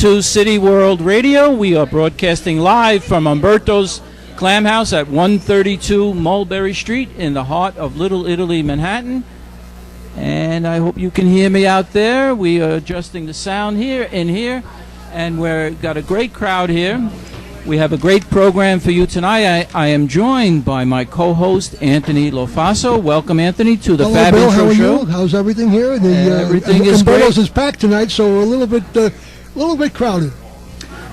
to City World Radio. We are broadcasting live from Umberto's Clam House at 132 Mulberry Street in the heart of Little Italy, Manhattan. And I hope you can hear me out there. We are adjusting the sound here, and we've got a great crowd here. We have a great program for you tonight. I am joined by my co-host, Anthony Lofaso. Welcome, Anthony, to the FAB Bill, Intro how are Show. You? How's everything here? Everything is great. Umberto's is packed tonight, so we're a little bit crowded.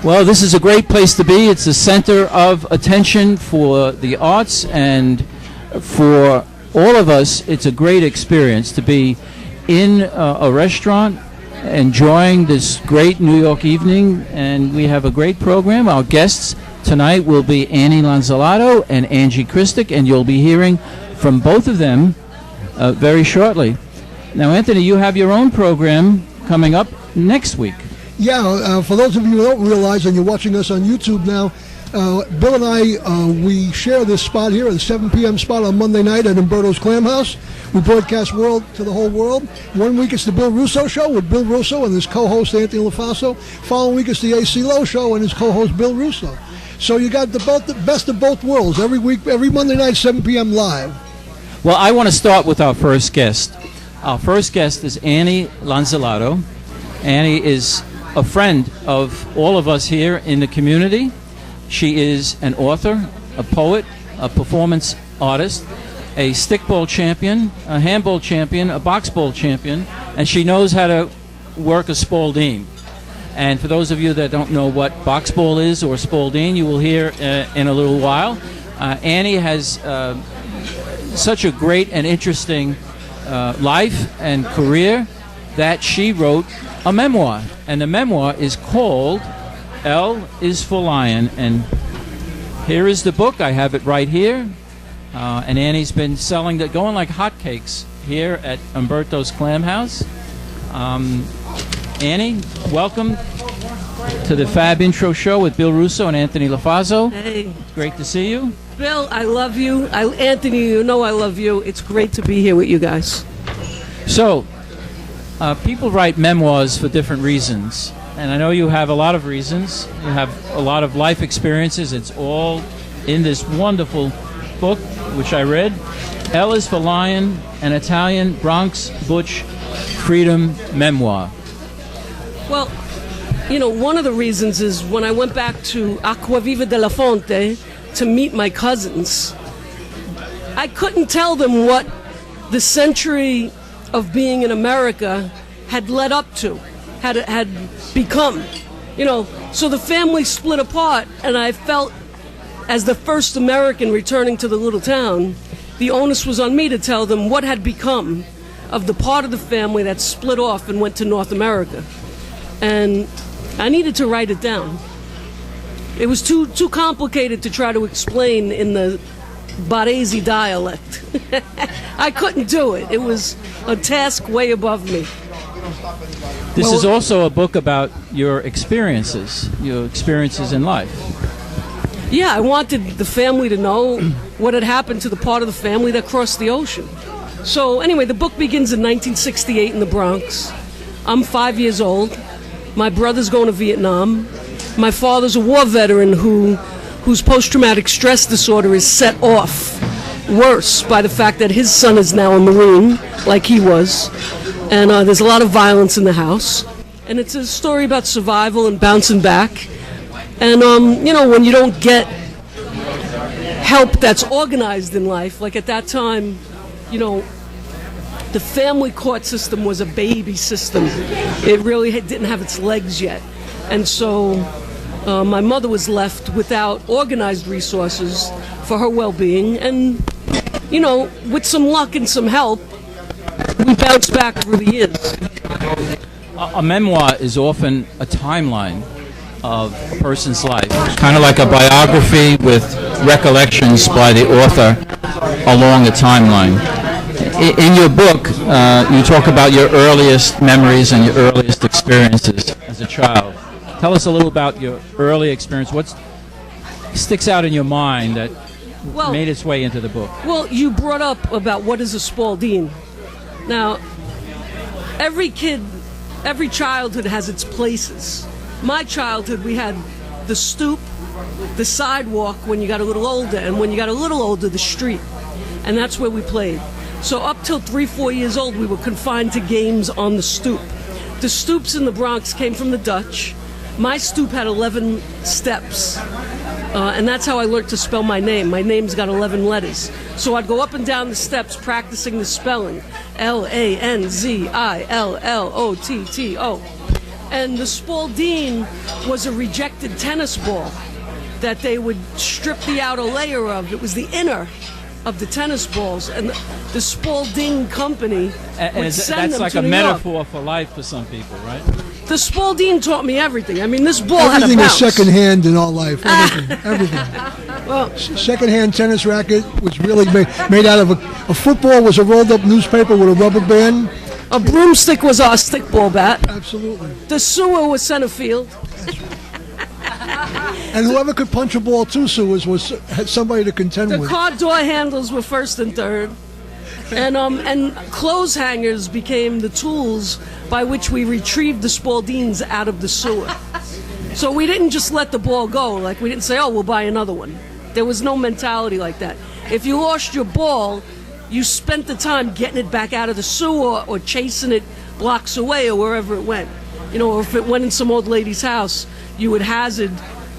Well, this is a great place to be. It's a center of attention for the arts, and for all of us, it's a great experience to be in a restaurant enjoying this great New York evening, and we have a great program. Our guests tonight will be Annie Lanzillotto and Angie Christic, and you'll be hearing from both of them very shortly. Now, Anthony, you have your own program coming up next week. Yeah, for those of you who don't realize, and you're watching us on YouTube now, Bill and I, we share this spot here, the 7 p.m. spot on Monday night at Umberto's Clam House. We broadcast to the whole world. One week it's the Bill Russo Show with Bill Russo and his co-host Anthony Lofaso. Following week it's the A.C. Lowe Show and his co-host Bill Russo. So you got the best of both worlds every week, every Monday night, 7 p.m. live. Well, I want to start with our first guest. Our first guest is Annie Lanzillotto. Annie is a friend of all of us here in the community. She is an author, a poet, a performance artist, a stickball champion, a handball champion, a boxball champion, and she knows how to work a Spalding. And for those of you that don't know what boxball is or Spalding, you will hear in a little while. Annie has such a great and interesting life and career that she wrote a memoir, and the memoir is called L is for Lion, and here is the book. I have it right here. And Annie's been selling that, going like hotcakes here at Umberto's Clam House. Annie, welcome to the FAB Intro Show with Bill Russo and Anthony Lofaso. Hey. It's great to see you. Bill, I love you. Anthony, you know I love you. It's great to be here with you guys. So, people write memoirs for different reasons. And I know you have a lot of reasons. You have a lot of life experiences. It's all in this wonderful book, which I read. L is for Lion, an Italian Bronx Butch freedom memoir. Well, you know, one of the reasons is when I went back to Acquaviva della Fonte to meet my cousins, I couldn't tell them what the century of being in America had led up to, had become. You know, so the family split apart, and I felt, as the first American returning to the little town, the onus was on me to tell them what had become of the part of the family that split off and went to North America. And I needed to write it down. It was too complicated to try to explain in the Baresi dialect. I couldn't do it. It was a task way above me. This is also a book about your experiences in life. Yeah, I wanted the family to know what had happened to the part of the family that crossed the ocean. So anyway, the book begins in 1968 in the Bronx. I'm 5 years old. My brother's going to Vietnam. My father's a war veteran whose post-traumatic stress disorder is set off worse by the fact that his son is now a Marine, like he was. And there's a lot of violence in the house. And it's a story about survival and bouncing back. And, you know, when you don't get help that's organized in life, like at that time, you know, the family court system was a baby system. It really didn't have its legs yet. And so my mother was left without organized resources for her well-being. And, you know, with some luck and some help, we bounced back through the years. A memoir is often a timeline of a person's life, kind of like a biography with recollections by the author along a timeline. In your book, you talk about your earliest memories and your earliest experiences as a child. Tell us a little about your early experience. What sticks out in your mind that made its way into the book? Well, you brought up about what is a Spalding. Now, every childhood has its places. my childhood, we had the stoop, the sidewalk when you got a little older, and when you got a little older, the street. And that's where we played. So up till 3-4 years old, we were confined to games on the stoop. The stoops in the Bronx came from the Dutch. My stoop had 11 steps, and that's how I learned to spell my name. My name's got 11 letters. So I'd go up and down the steps practicing the spelling. Lanzillotto. And the Spalding was a rejected tennis ball that they would strip the outer layer of. It was the inner of the tennis balls, and the Spalding company would send that's them like to a New York. metaphor for life for some people, right? The Spalding taught me everything. I mean, this ball had a Everything is bounce. secondhand in our life. Everything. Well, Secondhand tennis racket was really made out of a football was a rolled up newspaper with a rubber band. a broomstick was our stickball bat. Absolutely. The sewer was center field. And whoever could punch a ball to sewers had somebody to contend The with. car door handles were first and third. And clothes hangers became the tools by which we retrieved the Spaldings out of the sewer. So we didn't just let the ball go. Like, we didn't say, oh, we'll buy another one. There was no mentality like that. If you lost your ball, you spent the time getting it back out of the sewer or chasing it blocks away or wherever it went. You know, or if it went in some old lady's house, you would hazard.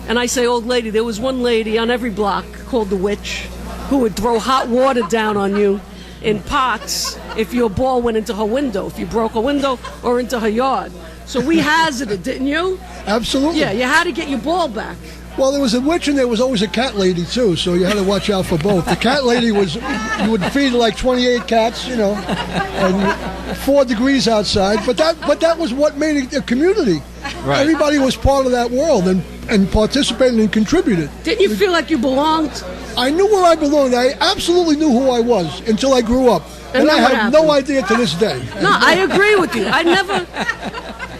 And I say old lady, there was one lady on every block called the witch who would throw hot water down on you in pots if your ball went into her window, if you broke a window or into her yard. So we hazarded, didn't you? Absolutely. Yeah, you had to get your ball back. Well, there was a witch and there was always a cat lady too, so you had to watch out for both. The cat lady was, you would feed like 28 cats, you know, and 4 degrees outside. But that was what made it a community. Right. Everybody was part of that world and participated and contributed. Didn't you feel like you belonged? I knew where I belonged. I absolutely knew who I was until I grew up. And And I then what have no happened? idea to this day. No, I agree with you.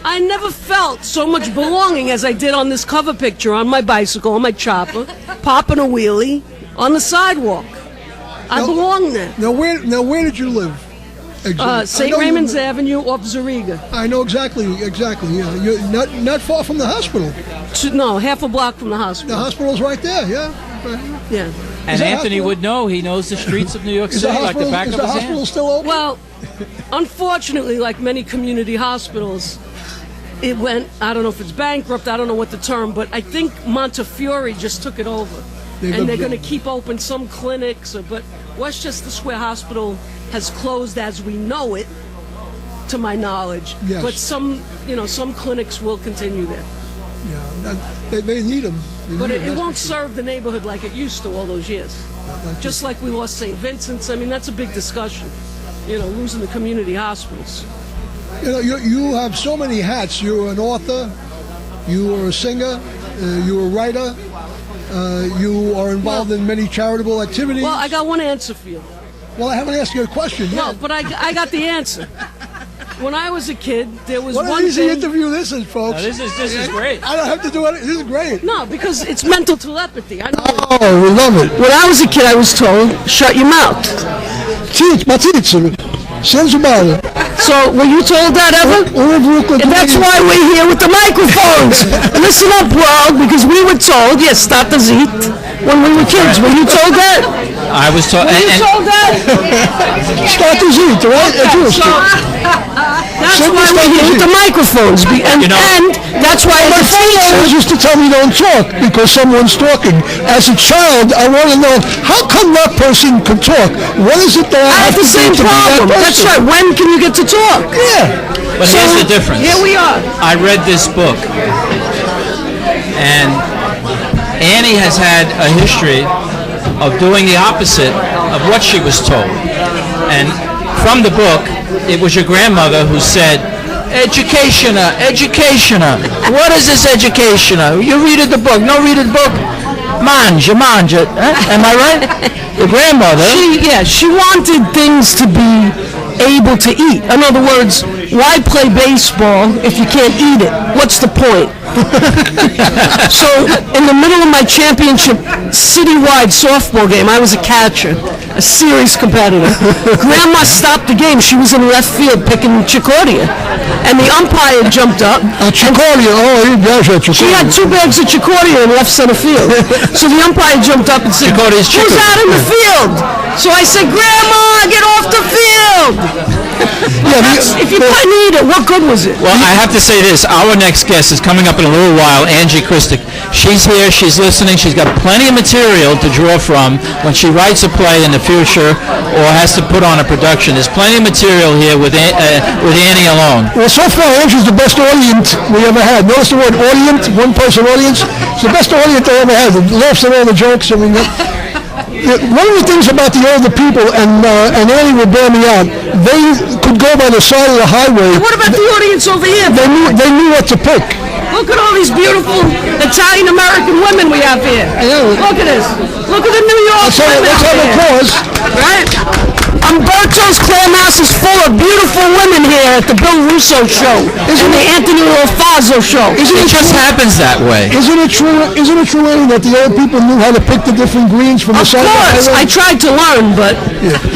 I never felt so much belonging as I did on this cover picture on my bicycle, on my chopper, popping a wheelie on the sidewalk. I No. belong there. Now where did you live? Exactly. I St. know you- Raymond's Avenue off Zariga. I know exactly. Yeah, you're not far from the hospital. No, half a block from the The hospital. hospital's right there. Yeah. Yeah. And that Anthony hospital- would know. He knows the streets of New York Is the City like hospital, the back is of the his hospital hand. still open? Well, unfortunately, like many community hospitals, it went, I don't know if it's bankrupt, I don't know what the term, but I think Montefiore just took it over. And they're going to keep open some clinics, but Westchester Square Hospital has closed as we know it, to my knowledge. Yes. But some clinics will continue there. Yeah, they need them. But it won't serve the neighborhood like it used to all those years. Just like we lost St. Vincent's. I mean, that's a big discussion, losing the community hospitals. You have so many hats. You're an author, you are a singer, you're a writer, you are involved in many charitable activities. Well, I got one answer for you. Well, I haven't asked you a question No, yet. but I got the answer. When I was a kid, there was What one an easy thing. interview this is, folks. Now, this is great. I don't have to do it. This is great. No, because it's mental telepathy. I know. Oh, we love it. When I was a kid, I was told, shut your mouth. Senza male. So, were you told that ever? And that's why we're here with the microphones. Listen up, world, because we were told, yes, start the Zit, when we were kids. Were you told that? I was told. Were you told that? Start the Zit, right? È giusto. That's why we're here with the microphones. And that's why My the father always used to tell me don't talk because someone's talking. As a child, I want to know, how come that person can talk? What is it that I have the same to be that problem. person? That's right. When can you get to talk? Yeah. But here's the difference. Here we are. I read this book, and Annie has had a history of doing the opposite of what she was told. And from the book, it was your grandmother who said, educationer. What is this educationer? You read the book. No, read the book. Manja. Am I right? Your grandmother. She wanted things to be able to eat. In other words, why play baseball if you can't eat it? What's the point? So, in the middle of my championship citywide softball game, I was a catcher, a serious competitor. Grandma stopped the game. She was in left field picking chicordia. and the umpire jumped up. Chicordia, She had 2 bags of Chicordia in left center field. So the umpire jumped up and said, Chicordia's who's out in the field? So I said, Grandma, get off the field. If you couldn't eat it, what good was it? Well, I have to say this. Our next guest is coming up in a little while, Angie Christic. She's here. She's listening. She's got plenty of material to draw from when she writes a play in the future or has to put on a production. There's plenty of material here with Annie alone. Well, so far, Angie's the best audience we ever had. Notice the word audience, one-person audience. It's the best audience I ever had. It laughs at all the jokes. I mean, one of the things about the older people, and Annie will bear me out, they could go by the side of the highway. What about the audience over here? They knew what to pick. Look at all these beautiful Italian-American women we have here. Look at this. Look at the New York women Let's have here. applause. Right? Umberto's Clam House is full of beautiful women here at the Bill Russo show and the Anthony Lanzillotto show. It just happens that way. Isn't it true, Annie, that the old people knew how to pick the different greens from the side of the Of course, highway? I tried to learn, but...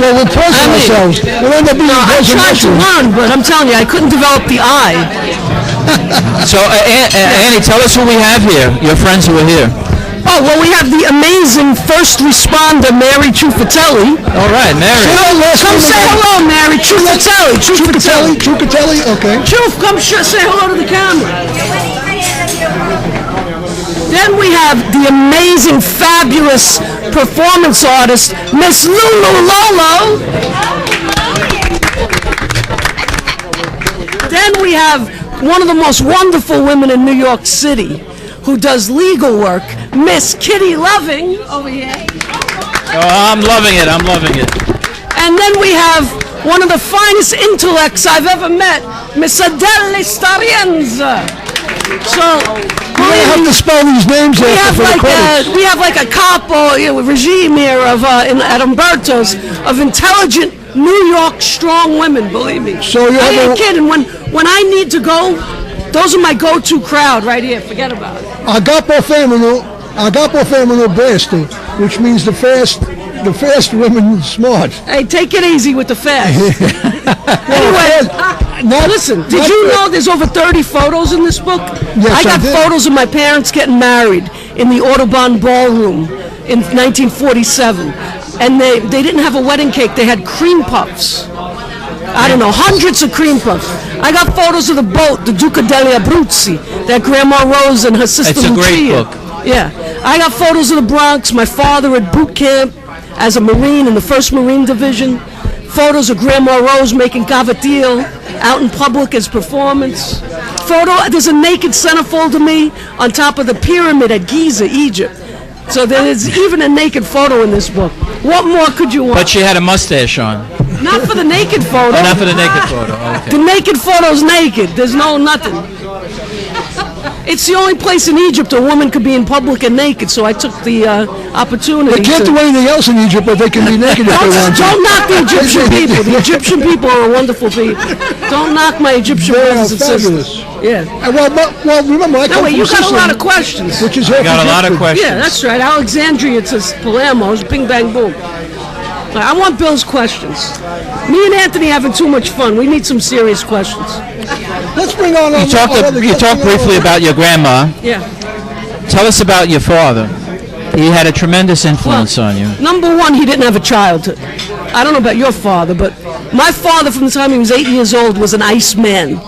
Well, we're pressing ourselves. We'll end up being I tried to learn, but I'm telling you, I couldn't develop the eye. So, Annie, tell us who we have here, your friends who are here. Oh, well, we have the amazing first responder, Mary Trufatelli. All right, Mary. Come say hello, Mary Trufatelli. Trufatelli, okay. Truf, come say hello to the camera. Then we have the amazing, fabulous performance artist, Miss Lowe. Then we have one of the most wonderful women in New York City who does legal work, Miss Kitty Loving over here. Oh, I'm loving it. And then we have one of the finest intellects I've ever met, Miss Adele Starienza. So, I have to spell these names we out have we have like a capo regime here of at Umberto's of intelligent New York strong women. Believe me. So you I have ain't kidding. When I need to go, those are my go-to crowd right here. Forget about it. Agapo femino bresto, which means the fast women smart. Hey, take it easy with the fast. Anyway, listen, did you know there's over 30 photos in this book? Yes, I got did. photos of my parents getting married in the Audubon Ballroom in 1947. And they didn't have a wedding cake, they had cream puffs. I don't know, hundreds of cream puffs. I got photos of the boat, the Duca degli Abruzzi, that Grandma Rose and her sister It's a Lucia. great book. Yeah. I got photos of the Bronx, my father at boot camp as a Marine in the 1st Marine Division. Photos of Grandma Rose making cavatil out in public as performance. There's a naked centerfold of me on top of the pyramid at Giza, Egypt. So there's even a naked photo in this book. What more could you want? But she had a mustache on. Not for the naked photo. Oh, not for the naked photo. Okay. The naked photo's naked. There's no nothing. It's the only place in Egypt a woman could be in public and naked, so I took the opportunity. They can't do anything else in Egypt, but they can be naked if they want to. Don't knock the Egyptian people. The Egyptian people are wonderful people. Don't knock my Egyptian brothers and fabulous. sisters. Yeah. Well, remember, I come No, wait, from you got a Sicily, lot of questions. which is I got a lot of questions. Yeah, that's right. Alexandria to Palermo is bing, bang, boom. I want Bill's questions. Me and Anthony having too much fun. We need some serious questions. Let's bring on. You talked briefly about your grandma. Yeah. Tell us about your father. He had a tremendous influence on you. Number one, he didn't have a childhood. I don't know about your father, but my father, from the time he was 8 years old, was an ice man.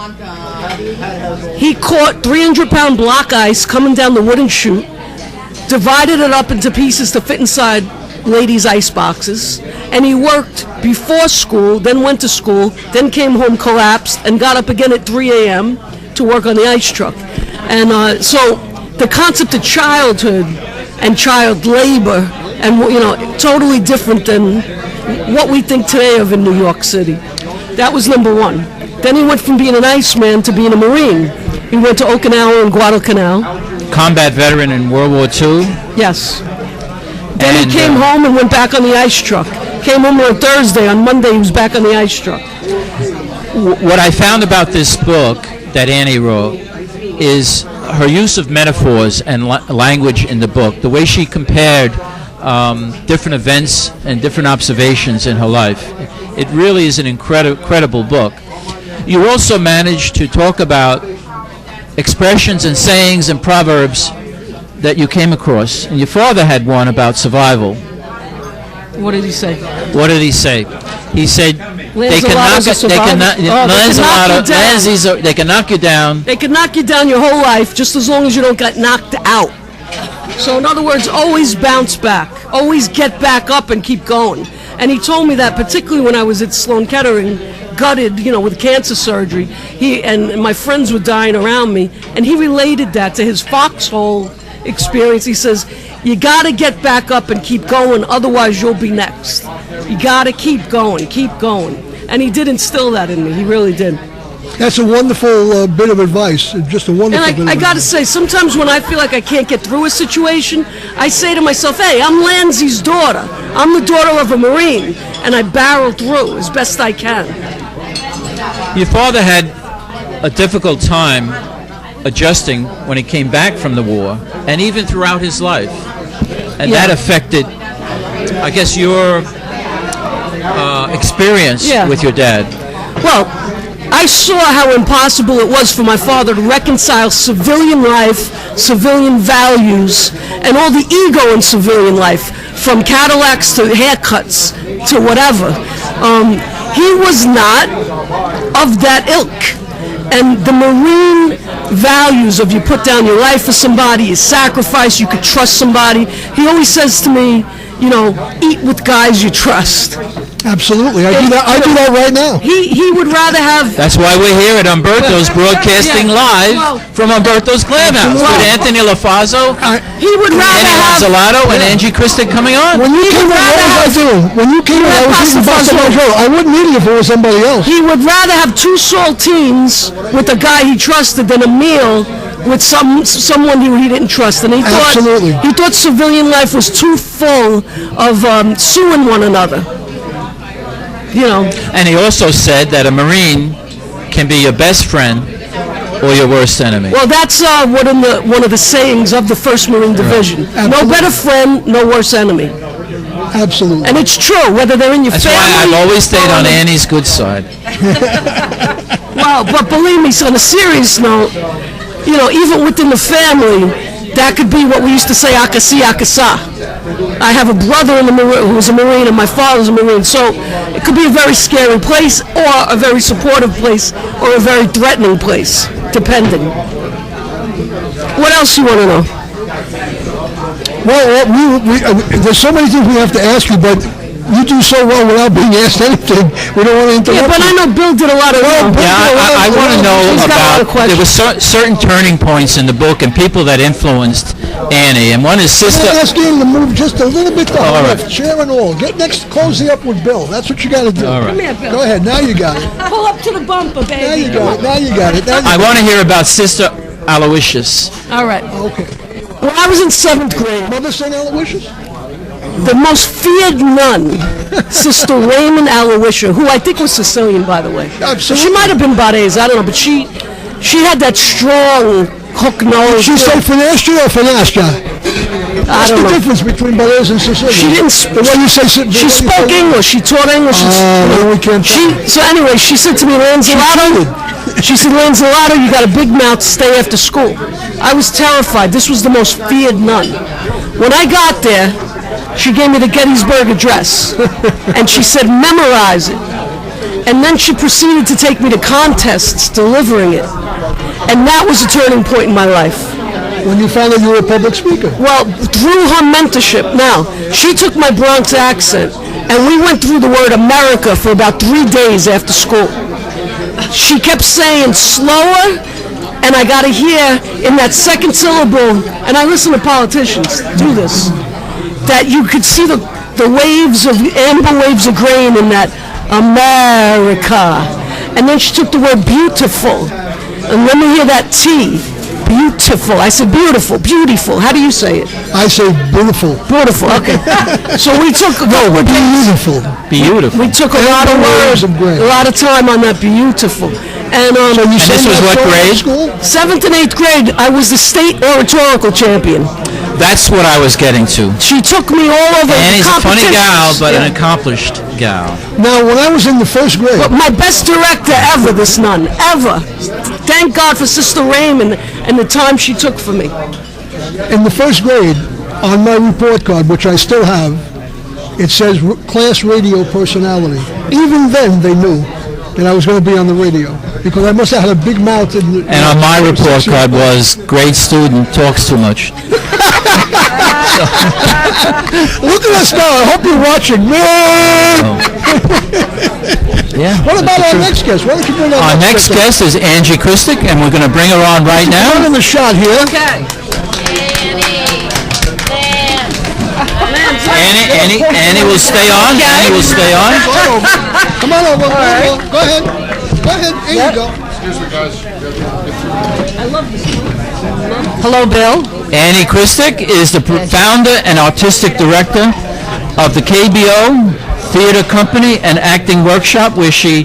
He caught 300-pound block ice coming down the wooden chute, divided it up into pieces to fit inside ladies' ice boxes, and he worked before school, then went to school, then came home, collapsed, and got up again at 3 a.m. to work on the ice truck. And so the concept of childhood and child labor, and totally different than what we think today of in New York City. That was number one. Then he went from being an iceman to being a Marine. He went to Okinawa and Guadalcanal. Combat veteran in World War II. Yes. Then he came home and went back on the ice truck. Came home on Thursday. On Monday, he was back on the ice truck. What I found about this book that Annie wrote is her use of metaphors and language in the book, the way she compared different events and different observations in her life. It really is an incredible book. you also managed to talk about expressions and sayings and proverbs that you came across. And your father had one about survival. What did he say? What did he say? He said, they can knock you down. They can knock you down your whole life just as long as you don't get knocked out. So in other words, always bounce back. Always get back up and keep going. And he told me that particularly when I was at Sloan Kettering, gutted, with cancer surgery. He and my friends were dying around me, and he related that to his foxhole experience. He says, you got to get back up and keep going, otherwise you'll be next. You got to keep going. And he did instill that in me. He really did. That's a wonderful bit of advice. Just a wonderful bit of I got to say, sometimes when I feel like I can't get through a situation, I say to myself, hey, I'm Lanzy's daughter. I'm the daughter of a Marine, and I barrel through as best I can. Your father had a difficult time adjusting when he came back from the war, and even throughout his life. And that affected, I guess, your experience with your dad. Well, I saw how impossible it was for my father to reconcile civilian life, civilian values, and all the ego in civilian life, from Cadillacs to haircuts to whatever. He was not of that ilk. And the Marine values of you put down your life for somebody, you sacrifice, you could trust somebody. He always says to me, eat with guys you trust. Absolutely. I do that right now. He would rather have... That's why we're here at Umberto's broadcasting live from Umberto's Clam House with Anthony LaFazzo, he would rather Annie have... Lanzillotto, and Angie Christic coming on. When you came in, what was I doing? When you came in, I was eating Barcelona. I wouldn't eat it if it was somebody else. He would rather have 2 saltines with a guy he trusted than a meal with someone who he didn't trust. And he thought civilian life was too full of suing one another. And he also said that a Marine can be your best friend or your worst enemy. Well, that's one of the sayings of the 1st Marine Division. Right. No better friend, no worse enemy. Absolutely. And it's true, whether they're in your family... That's why I've always stayed on Annie's good side. Well, but believe me, so on a serious note, even within the family, that could be what we used to say, akasi, akasa. I have a brother who was a Marine, and my father's a Marine, so it could be a very scary place, or a very supportive place, or a very threatening place, depending. What else you want to know? Well, there's so many things we have to ask you, but you do so well without being asked anything. We don't want to interrupt. Yeah, but I know Bill did a lot of... I want to know about... There were certain turning points in the book and people that influenced Annie, and one is Sister... I'm asking you to move just a little bit to the right. left, chair and all. Get next, closely up with Bill. That's what you got to do. All right. Come here, Bill. Go ahead. Now you got it. Pull up to the bumper, baby. Now you got it. I want to hear about Sister Aloysius. All right. Okay. When I was in 7th grade... Mother St. Aloysius? The most feared nun, Sister Raymond Aloysius, who I think was Sicilian, by the way. Absolutely. She might have been Barese, I don't know, but she had that strong hook nose. Did she say Finastia or Finastia? What's the difference between Barese and Sicilian? She didn't. She spoke English. She taught English. We can't. So anyway, she said to me, Lanzillotto. She said, Lanzillotto, you got a big mouth. Stay after school. I was terrified. This was the most feared nun. When I got there, she gave me the Gettysburg Address, and she said, memorize it. And then she proceeded to take me to contests delivering it. And that was a turning point in my life. When you found out you were a public speaker? Well, through her mentorship. Now, she took my Bronx accent, and we went through the word America for about 3 days after school. She kept saying slower, and I got to hear in that second syllable, and I listen to politicians do this, that you could see the waves of, amber waves of grain in that America. And then she took the word beautiful. And let me hear that T. Beautiful. I said beautiful, beautiful. How do you say it? I say beautiful. Beautiful, okay. So we took... beautiful. Beautiful. We took a lot of words, a lot of time on that beautiful. And and this was what grade? 7th and 8th grade, I was the state oratorical champion. That's what I was getting to. She took me all over Annie's a funny gal, competitions. but Yeah. an accomplished gal. Now, when I was in the first grade, But my best director ever, this nun, ever. Thank God for Sister Raymond and the time she took for me. in the first grade, on my report card, which I still have, it says class radio personality. Even then, they knew that I was going to be on the radio because I must have had a big mouth. And on my report card was, grade student talks too much. Look at us now. I hope you're watching. Man! Yeah. What about our next guest? Why don't you bring Our next guest is Angie Kristic, and we're going to bring her on right Put now. in the shot here. Okay. Annie will stay on. Annie will stay on. Come on over. Go ahead. Go ahead. Here you go. Hello, Bill. Annie Kristic is the founder and artistic director of the KBO Theater Company and Acting Workshop, where she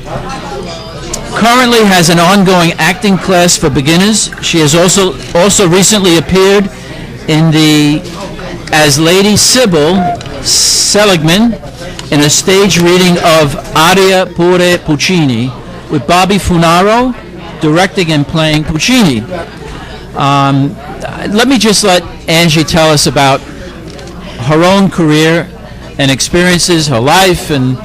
currently has an ongoing acting class for beginners. She has also recently appeared in as Lady Sybil Seligman in a stage reading of Aria Pure Puccini with Bobby Funaro directing and playing Puccini. Let me just let Angie tell us about her own career and experiences, her life, and